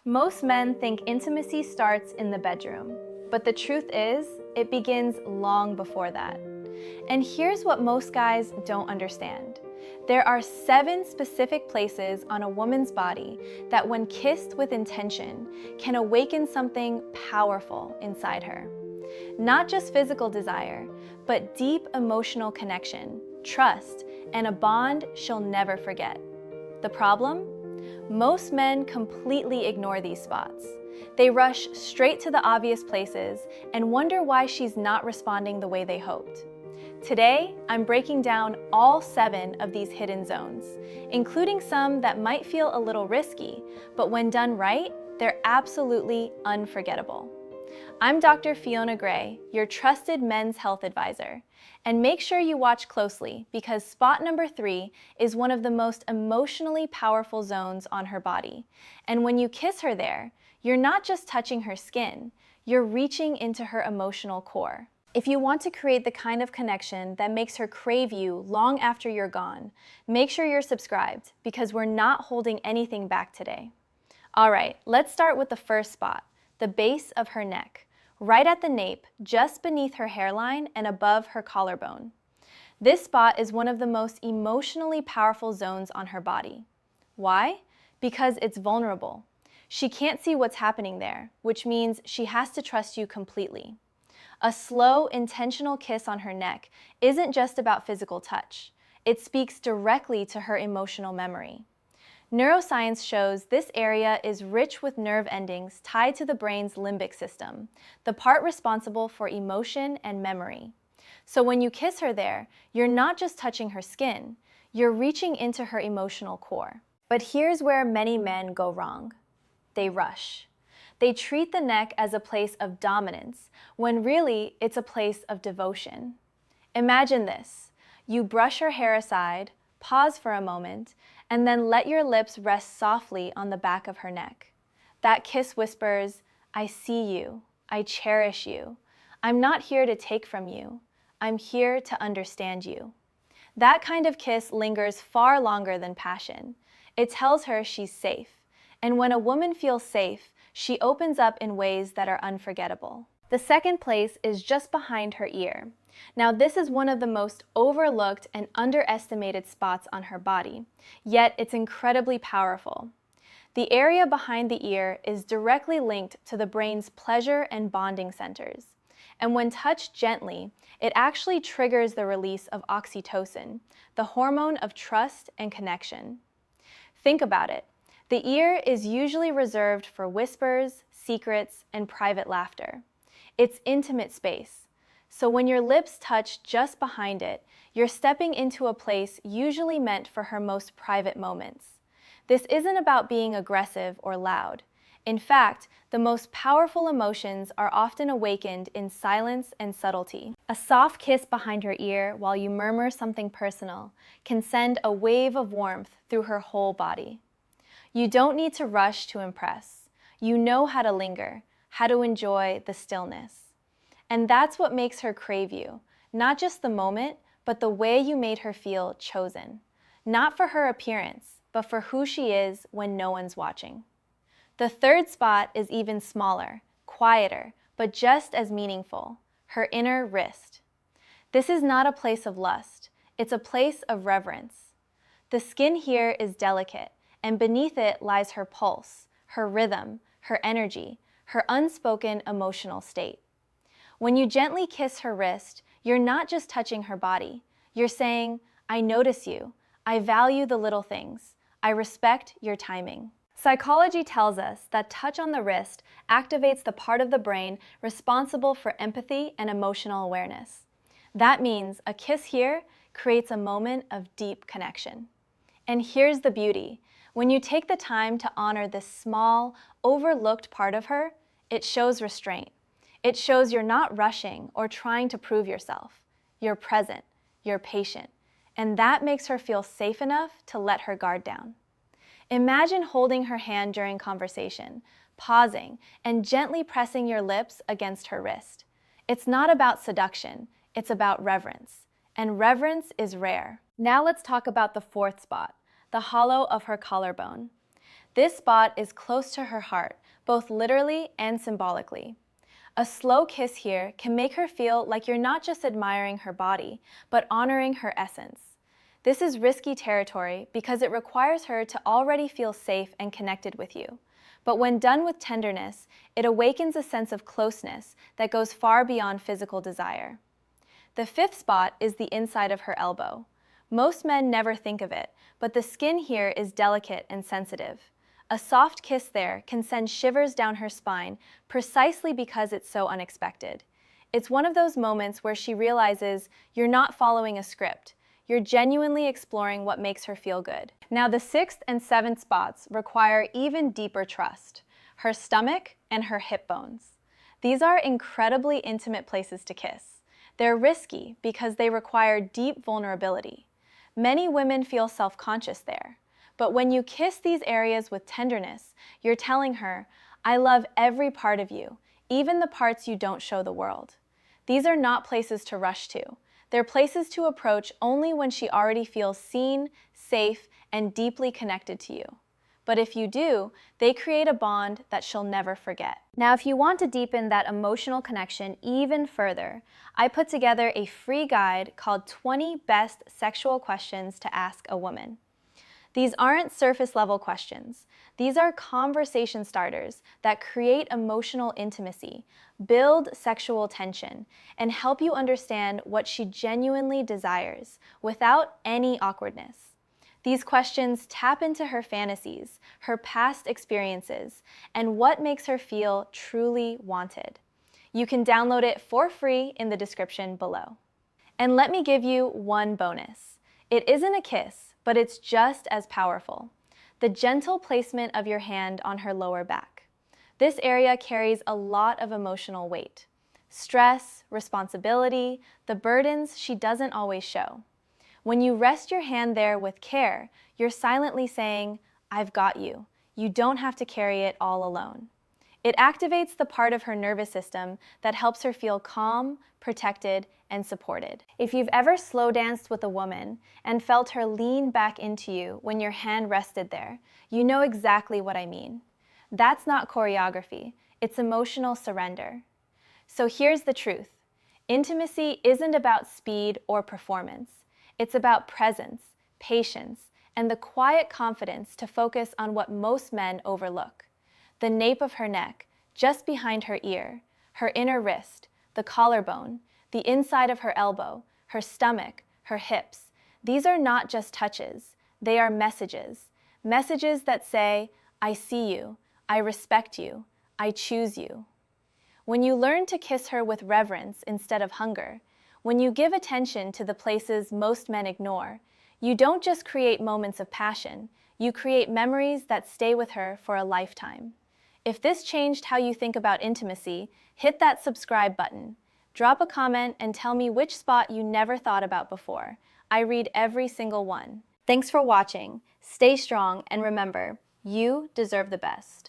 Most men think intimacy starts in the bedroom, but the truth is, it begins long before that. And here's what most guys don't understand. There are 7 specific places on a woman's body that, when kissed with intention, can awaken something powerful inside her. Not just physical desire, but deep emotional connection, trust, and a bond she'll never forget. The problem? Most men completely ignore these spots. They rush straight to the obvious places and wonder why she's not responding the way they hoped. Today, I'm breaking down all 7 of these hidden zones, including some that might feel a little risky, but when done right, they're absolutely unforgettable. I'm Dr. Fiona Gray, your trusted men's health advisor. And make sure you watch closely because spot number 3 is one of the most emotionally powerful zones on her body. And when you kiss her there, you're not just touching her skin, you're reaching into her emotional core. If you want to create the kind of connection that makes her crave you long after you're gone, make sure you're subscribed because we're not holding anything back today. All right, let's start with the first spot, the base of her neck. Right at the nape, just beneath her hairline and above her collarbone. This spot is one of the most emotionally powerful zones on her body. Why? Because it's vulnerable. She can't see what's happening there, which means she has to trust you completely. A slow, intentional kiss on her neck isn't just about physical touch. It speaks directly to her emotional memory. Neuroscience shows this area is rich with nerve endings tied to the brain's limbic system, the part responsible for emotion and memory. So when you kiss her there, you're not just touching her skin, you're reaching into her emotional core. But here's where many men go wrong. They rush. They treat the neck as a place of dominance, when really it's a place of devotion. Imagine this. You brush her hair aside, pause for a moment, and then let your lips rest softly on the back of her neck. That kiss whispers, "I see you, I cherish you. I'm not here to take from you. I'm here to understand you." That kind of kiss lingers far longer than passion. It tells her she's safe. And when a woman feels safe, she opens up in ways that are unforgettable. The second place is just behind her ear. Now, this is one of the most overlooked and underestimated spots on her body, yet it's incredibly powerful. The area behind the ear is directly linked to the brain's pleasure and bonding centers. And when touched gently, it actually triggers the release of oxytocin, the hormone of trust and connection. Think about it. The ear is usually reserved for whispers, secrets, and private laughter. It's intimate space. So when your lips touch just behind it, you're stepping into a place usually meant for her most private moments. This isn't about being aggressive or loud. In fact, the most powerful emotions are often awakened in silence and subtlety. A soft kiss behind her ear while you murmur something personal can send a wave of warmth through her whole body. You don't need to rush to impress. You know how to linger, how to enjoy the stillness. And that's what makes her crave you, not just the moment, but the way you made her feel chosen. Not for her appearance, but for who she is when no one's watching. The third spot is even smaller, quieter, but just as meaningful, her inner wrist. This is not a place of lust, it's a place of reverence. The skin here is delicate, and beneath it lies her pulse, her rhythm, her energy, her unspoken emotional state. When you gently kiss her wrist, you're not just touching her body. You're saying, "I notice you. I value the little things. I respect your timing." Psychology tells us that touch on the wrist activates the part of the brain responsible for empathy and emotional awareness. That means a kiss here creates a moment of deep connection. And here's the beauty. When you take the time to honor this small, overlooked part of her, it shows restraint. It shows you're not rushing or trying to prove yourself. You're present, you're patient, and that makes her feel safe enough to let her guard down. Imagine holding her hand during conversation, pausing, and gently pressing your lips against her wrist. It's not about seduction, it's about reverence, and reverence is rare. Now let's talk about the fourth spot, the hollow of her collarbone. This spot is close to her heart, both literally and symbolically. A slow kiss here can make her feel like you're not just admiring her body, but honoring her essence. This is risky territory because it requires her to already feel safe and connected with you. But when done with tenderness, it awakens a sense of closeness that goes far beyond physical desire. The fifth spot is the inside of her elbow. Most men never think of it, but the skin here is delicate and sensitive. A soft kiss there can send shivers down her spine precisely because it's so unexpected. It's one of those moments where she realizes you're not following a script. You're genuinely exploring what makes her feel good. Now, the sixth and seventh spots require even deeper trust: her stomach and her hip bones. These are incredibly intimate places to kiss. They're risky because they require deep vulnerability. Many women feel self-conscious there. But when you kiss these areas with tenderness, you're telling her, I love every part of you, even the parts you don't show the world. These are not places to rush to. They're places to approach only when she already feels seen, safe, and deeply connected to you. But if you do, they create a bond that she'll never forget. Now, if you want to deepen that emotional connection even further, I put together a free guide called 20 Best Sexual Questions to Ask a Woman. These aren't surface-level questions. These are conversation starters that create emotional intimacy, build sexual tension, and help you understand what she genuinely desires without any awkwardness. These questions tap into her fantasies, her past experiences, and what makes her feel truly wanted. You can download it for free in the description below. And let me give you one bonus. It isn't a kiss, but it's just as powerful: the gentle placement of your hand on her lower back. This area carries a lot of emotional weight: stress, responsibility, the burdens she doesn't always show. When you rest your hand there with care, you're silently saying, I've got you. You don't have to carry it all alone. It activates the part of her nervous system that helps her feel calm, protected, and supported. If you've ever slow danced with a woman and felt her lean back into you when your hand rested there, you know exactly what I mean. That's not choreography, it's emotional surrender. So here's the truth. Intimacy isn't about speed or performance. It's about presence, patience, and the quiet confidence to focus on what most men overlook: the nape of her neck, just behind her ear, her inner wrist, the collarbone, the inside of her elbow, her stomach, her hips. These are not just touches, they are messages. Messages that say, I see you, I respect you, I choose you. When you learn to kiss her with reverence instead of hunger, when you give attention to the places most men ignore, you don't just create moments of passion, you create memories that stay with her for a lifetime. If this changed how you think about intimacy, hit that subscribe button. Drop a comment and tell me which spot you never thought about before. I read every single one. Thanks for watching. Stay strong and remember, you deserve the best.